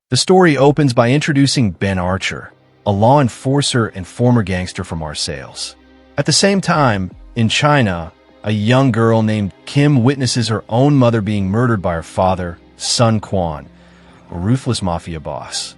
The story opens by introducing Ben Archer, a law enforcer and former gangster from Marseilles. At the same time, in China, a young girl named Kim witnesses her own mother being murdered by her father, Sun Quan, a ruthless mafia boss.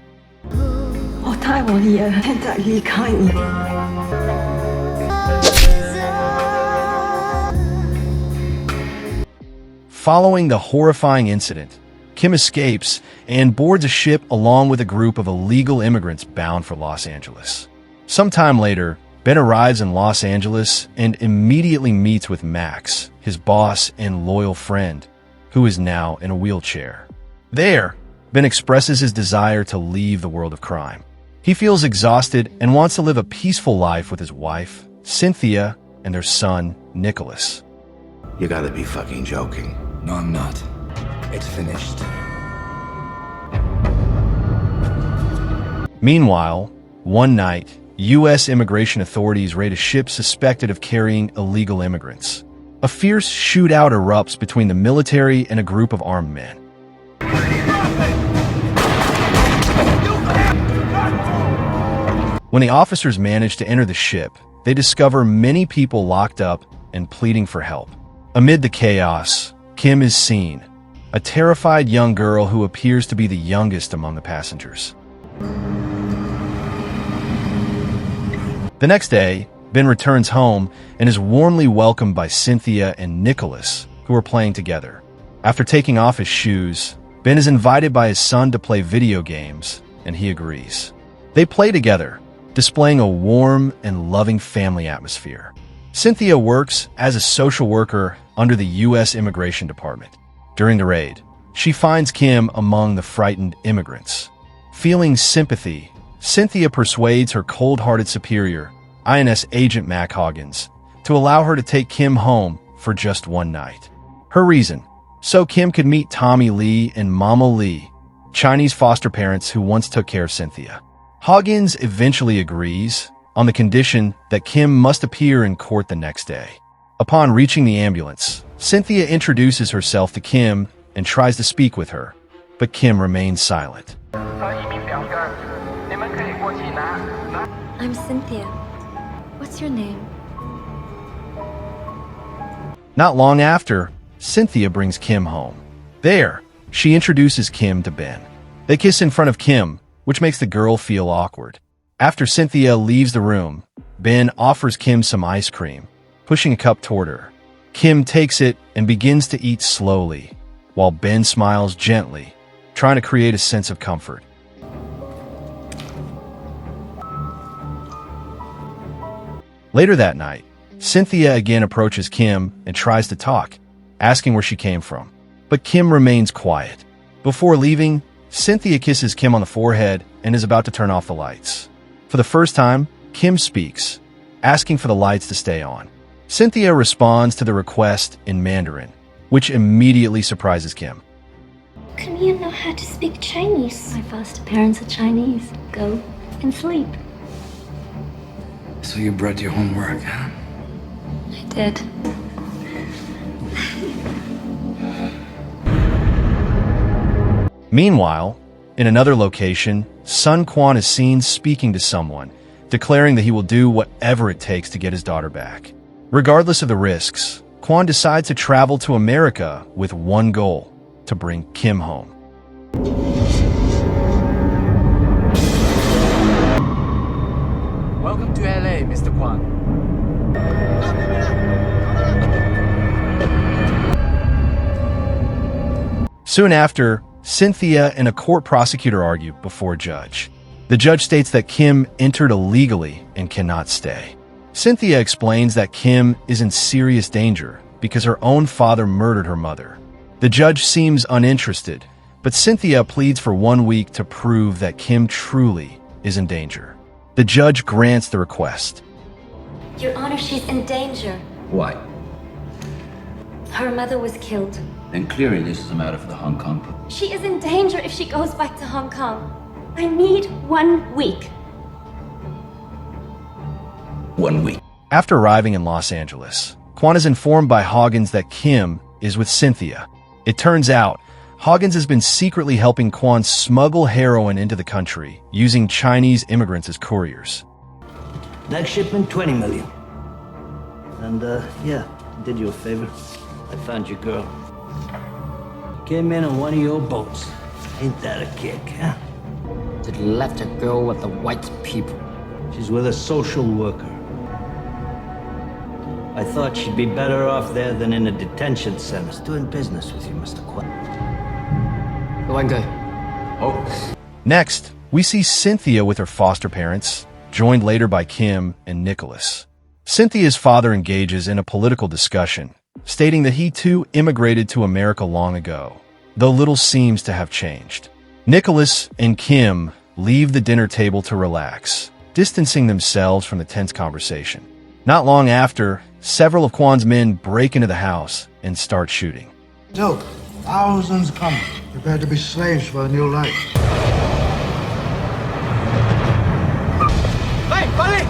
Following the horrifying incident, Kim escapes and boards a ship along with a group of illegal immigrants bound for Los Angeles. Sometime later, Ben arrives in Los Angeles and immediately meets with Max, his boss and loyal friend, who is now in a wheelchair. There, Ben expresses his desire to leave the world of crime. He feels exhausted and wants to live a peaceful life with his wife, Cynthia, and their son, Nicholas. You gotta be fucking joking. No, I'm not. It's finished. Meanwhile, one night, U.S. immigration authorities raid a ship suspected of carrying illegal immigrants. A fierce shootout erupts between the military and a group of armed men. When the officers manage to enter the ship, they discover many people locked up and pleading for help. Amid the chaos, Kim is seen, a terrified young girl who appears to be the youngest among the passengers. The next day, Ben returns home and is warmly welcomed by Cynthia and Nicholas, who are playing together. After taking off his shoes, Ben is invited by his son to play video games, and he agrees. They play together, displaying a warm and loving family atmosphere. Cynthia works as a social worker under the U.S. Immigration Department. During the raid, she finds Kim among the frightened immigrants. Feeling sympathy, Cynthia persuades her cold-hearted superior, INS agent Mac Hoggins, to allow her to take Kim home for just one night. Her reason, so Kim could meet Tommy Lee and Mama Lee, Chinese foster parents who once took care of Cynthia. Hoggins eventually agrees, on the condition that Kim must appear in court the next day. Upon reaching the ambulance, Cynthia introduces herself to Kim and tries to speak with her, but Kim remains silent. I'm Cynthia. What's your name? Not long after, Cynthia brings Kim home. There, she introduces Kim to Ben. They kiss in front of Kim, which makes the girl feel awkward. After Cynthia leaves the room, Ben offers Kim some ice cream, pushing a cup toward her. Kim takes it and begins to eat slowly, while Ben smiles gently, trying to create a sense of comfort. Later that night, Cynthia again approaches Kim and tries to talk, asking where she came from. But Kim remains quiet. Before leaving, Cynthia kisses Kim on the forehead and is about to turn off the lights. For the first time, Kim speaks, asking for the lights to stay on. Cynthia responds to the request in Mandarin, which immediately surprises Kim. Can you know how to speak Chinese? My foster parents are Chinese. Go and sleep. So you brought your homework, huh? I did. Meanwhile, in another location, Sun Quan is seen speaking to someone, declaring that he will do whatever it takes to get his daughter back. Regardless of the risks, Quan decides to travel to America with one goal: to bring Kim home. Welcome to LA, Mr. Kwan. Soon after, Cynthia and a court prosecutor argue before a judge. The judge states that Kim entered illegally and cannot stay. Cynthia explains that Kim is in serious danger because her own father murdered her mother. The judge seems uninterested, but Cynthia pleads for 1 week to prove that Kim truly is in danger. The judge grants the request. Your Honor, she's in danger. Why? Her mother was killed. Then clearly this is a matter for the Hong Kong police. She is in danger if she goes back to Hong Kong. I need 1 week. 1 week. After arriving in Los Angeles, Quan is informed by Hoggins that Kim is with Cynthia. It turns out, Hoggins has been secretly helping Quan smuggle heroin into the country, using Chinese immigrants as couriers. Next shipment, 20 million. And, yeah, did you a favor. I found your girl. Came in on one of your boats. Ain't that a kick, huh? Did left a girl with the white people. She's with a social worker. I thought she'd be better off there than in a detention center. Doing business with you, Mr. Quan. Next, we see Cynthia with her foster parents, joined later by Kim and Nicholas. Cynthia's father engages in a political discussion, stating that he too immigrated to America long ago, though little seems to have changed. Nicholas and Kim leave the dinner table to relax, distancing themselves from the tense conversation. Not long after, several of Quan's men break into the house and start shooting. So, thousands come, prepared to be slaves for a new life. Hey, buddy!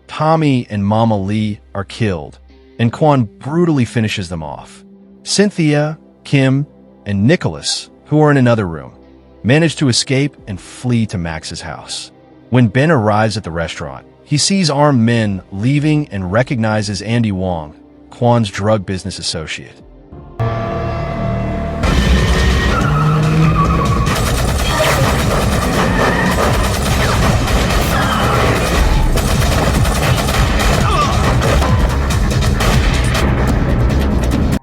Tommy and Mama Lee are killed, and Quan brutally finishes them off. Cynthia, Kim, and Nicholas, who are in another room, manage to escape and flee to Max's house. When Ben arrives at the restaurant, he sees armed men leaving and recognizes Andy Wong, Quan's drug business associate.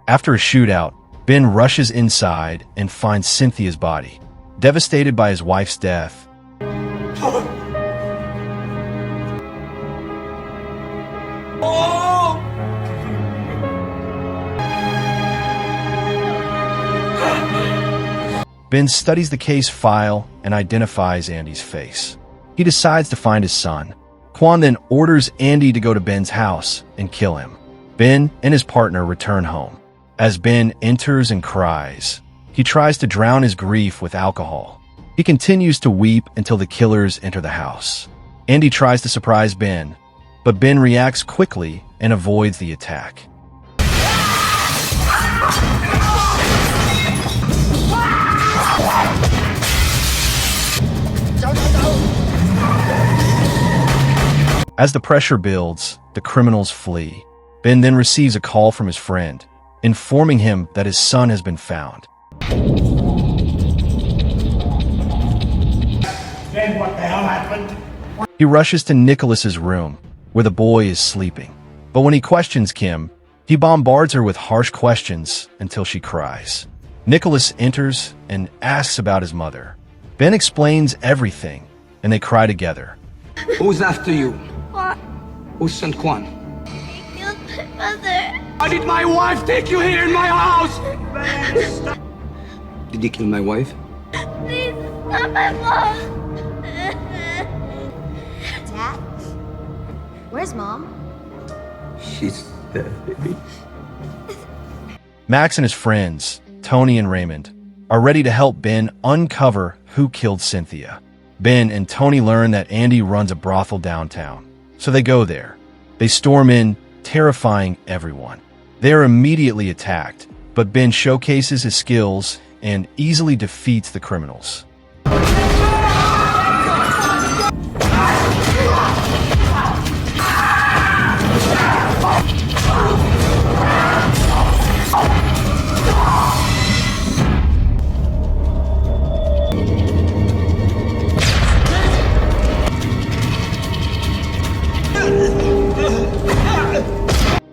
After a shootout, Ben rushes inside and finds Cynthia's body. Devastated by his wife's death, Ben studies the case file and identifies Andy's face. He decides to find his son. Quan then orders Andy to go to Ben's house and kill him. Ben and his partner return home. As Ben enters and cries, he tries to drown his grief with alcohol. He continues to weep until the killers enter the house. Andy tries to surprise Ben, but Ben reacts quickly and avoids the attack. As the pressure builds, the criminals flee. Ben then receives a call from his friend, informing him that his son has been found. Then what the hell happened? He rushes to Nicholas's room, where the boy is sleeping. But when he questions Kim, he bombards her with harsh questions until she cries. Nicholas enters and asks about his mother. Ben explains everything, and they cry together. Who's after you? What? Who sent Quan? He killed my mother. Why did my wife take you here in my house? Did you kill my wife? Please, it's not my mom. Dad? Where's Mom? She's dead, baby. Max and his friends, Tony and Raymond, are ready to help Ben uncover who killed Cynthia. Ben and Tony learn that Andy runs a brothel downtown, so they go there. They storm in, terrifying everyone. They are immediately attacked, but Ben showcases his skills and easily defeats the criminals.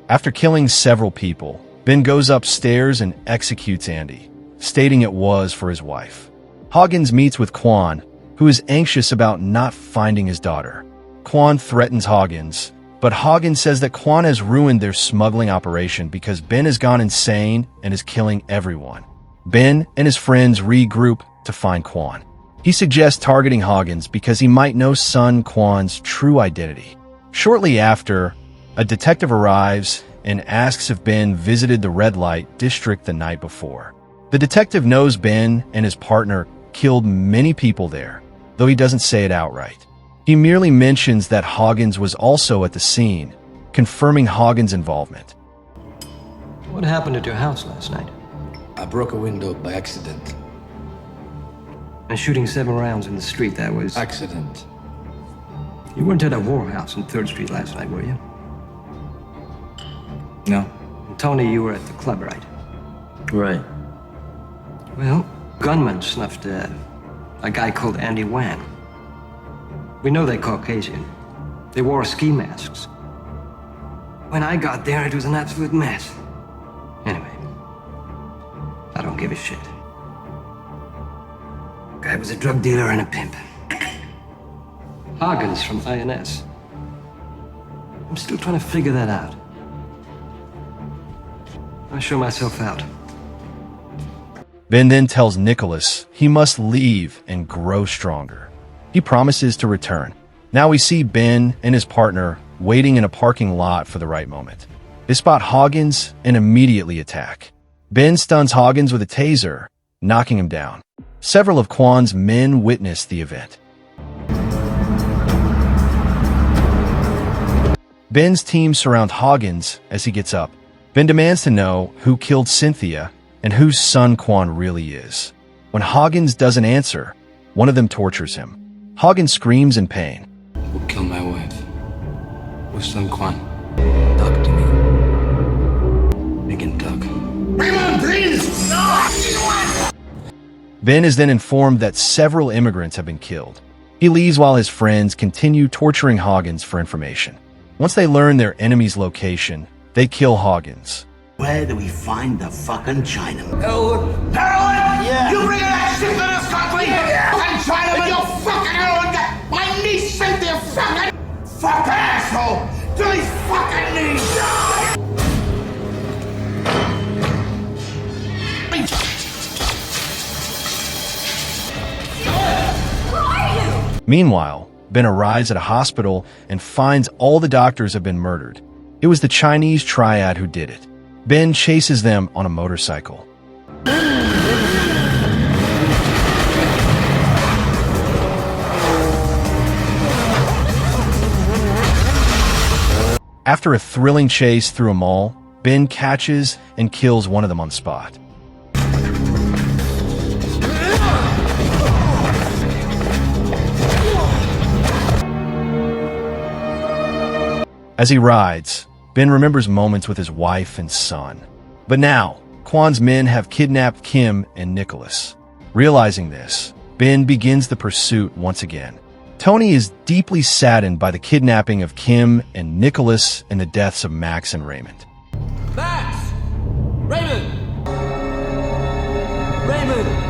After killing several people, Ben goes upstairs and executes Andy, stating it was for his wife. Hoggins meets with Quan, who is anxious about not finding his daughter. Quan threatens Hoggins, but Hoggins says that Quan has ruined their smuggling operation because Ben has gone insane and is killing everyone. Ben and his friends regroup to find Quan. He suggests targeting Hoggins because he might know son Quan's true identity. Shortly after, a detective arrives and asks if Ben visited the red light district the night before. The detective knows Ben and his partner killed many people there, though he doesn't say it outright. He merely mentions that Hoggins was also at the scene, confirming Hoggins' involvement. What happened at your house last night? I broke a window by accident. And shooting 7 rounds in the street, that was... Accident. You weren't at a whorehouse on 3rd Street last night, were you? No. And Tony, you were at the club, right? Right. Well, gunman snuffed a guy called Andy Wang. We know they're Caucasian. They wore ski masks. When I got there, it was an absolute mess. Anyway, I don't give a shit. Guy was a drug dealer and a pimp. Hoggins from INS. I'm still trying to figure that out. I'll show myself out. Ben then tells Nicholas he must leave and grow stronger. He promises to return. Now we see Ben and his partner waiting in a parking lot for the right moment. They spot Hoggins and immediately attack. Ben stuns Hoggins with a taser, knocking him down. Several of Kwan's men witness the event. Ben's team surround Hoggins as he gets up. Ben demands to know who killed Cynthia and whose son Kwan really is. When Hoggins doesn't answer, one of them tortures him. Hoggins screams in pain. Who killed my wife? Who's son Quan? Talk to me. We can talk. Ben is then informed that several immigrants have been killed. He leaves while his friends continue torturing Hoggins for information. Once they learn their enemy's location, they kill Hoggins. Where do we find the fucking Chinaman? Heroin? Yeah. You bringing that shit to this country? Yeah. Fucking Chinaman, you fucking heroin guy. My niece sent their fucking asshole to these fucking knees. Meanwhile, Ben arrives at a hospital and finds all the doctors have been murdered. It was the Chinese triad who did it. Ben chases them on a motorcycle. After a thrilling chase through a mall, Ben catches and kills one of them on the spot. As he rides, Ben remembers moments with his wife and son. But now, Kwan's men have kidnapped Kim and Nicholas. Realizing this, Ben begins the pursuit once again. Tony is deeply saddened by the kidnapping of Kim and Nicholas and the deaths of Max and Raymond. Max! Raymond! Raymond!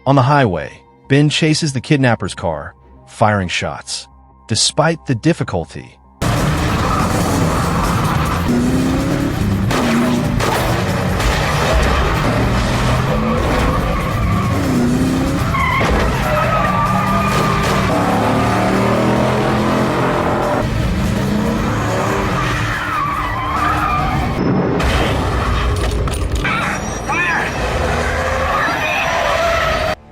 On the highway, Ben chases the kidnapper's car, firing shots. Despite the difficulty,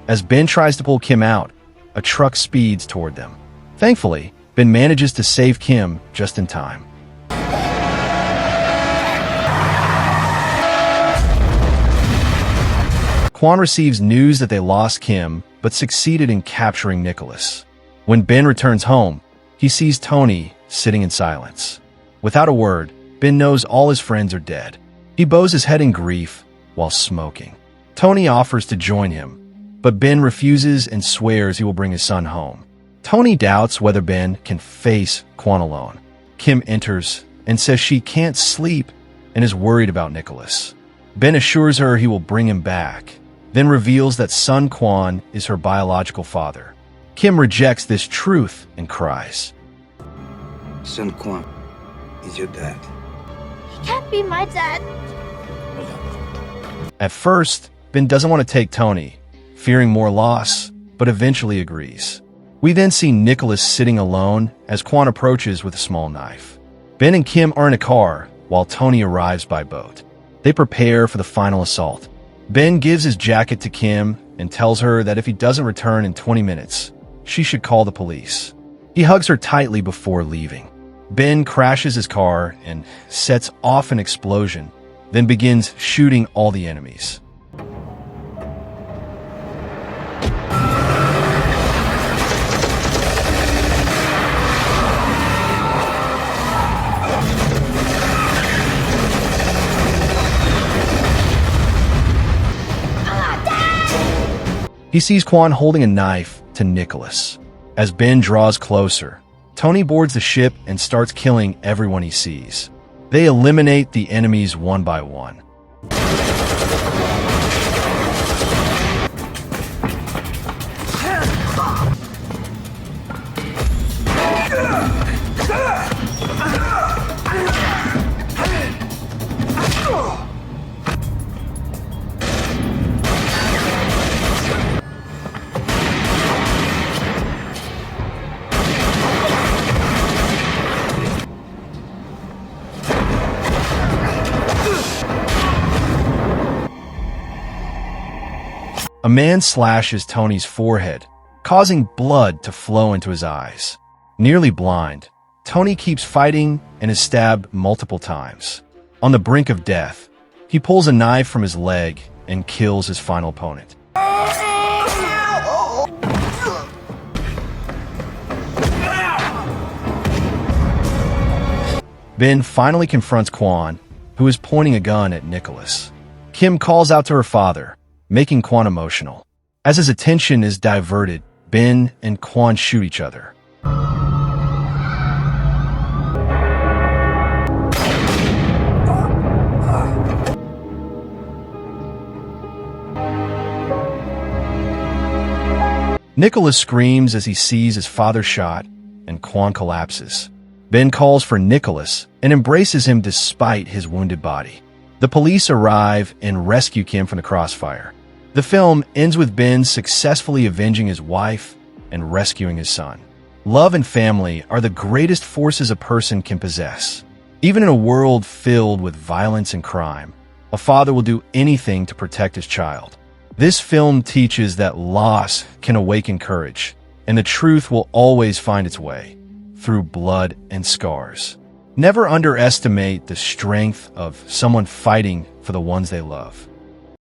as Ben tries to pull Kim out, a truck speeds toward them. Thankfully, Ben manages to save Kim just in time. Kwan receives news that they lost Kim, but succeeded in capturing Nicholas. When Ben returns home, he sees Tony sitting in silence. Without a word, Ben knows all his friends are dead. He bows his head in grief while smoking. Tony offers to join him, but Ben refuses and swears he will bring his son home. Tony doubts whether Ben can face Kwan alone. Kim enters and says she can't sleep and is worried about Nicholas. Ben assures her he will bring him back, then reveals that son Kwan is her biological father. Kim rejects this truth and cries. Son Quan is your dad. He can't be my dad. At first, Ben doesn't want to take Tony, fearing more loss, but eventually agrees. We then see Nicholas sitting alone as Quan approaches with a small knife. Ben and Kim are in a car while Tony arrives by boat. They prepare for the final assault. Ben gives his jacket to Kim and tells her that if he doesn't return in 20 minutes, she should call the police. He hugs her tightly before leaving. Ben crashes his car and sets off an explosion, then begins shooting all the enemies. He sees Quan holding a knife to Nicholas. As Ben draws closer, Tony boards the ship and starts killing everyone he sees. They eliminate the enemies one by one. A man slashes Tony's forehead, causing blood to flow into his eyes. Nearly blind, Tony keeps fighting and is stabbed multiple times. On the brink of death, he pulls a knife from his leg and kills his final opponent. Ben finally confronts Quan, who is pointing a gun at Nicholas. Kim calls out to her father, making Quan emotional. As his attention is diverted, Ben and Quan shoot each other. Nicholas screams as he sees his father shot, and Quan collapses. Ben calls for Nicholas and embraces him despite his wounded body. The police arrive and rescue Kim from the crossfire. The film ends with Ben successfully avenging his wife and rescuing his son. Love and family are the greatest forces a person can possess. Even in a world filled with violence and crime, a father will do anything to protect his child. This film teaches that loss can awaken courage, and the truth will always find its way through blood and scars. Never underestimate the strength of someone fighting for the ones they love.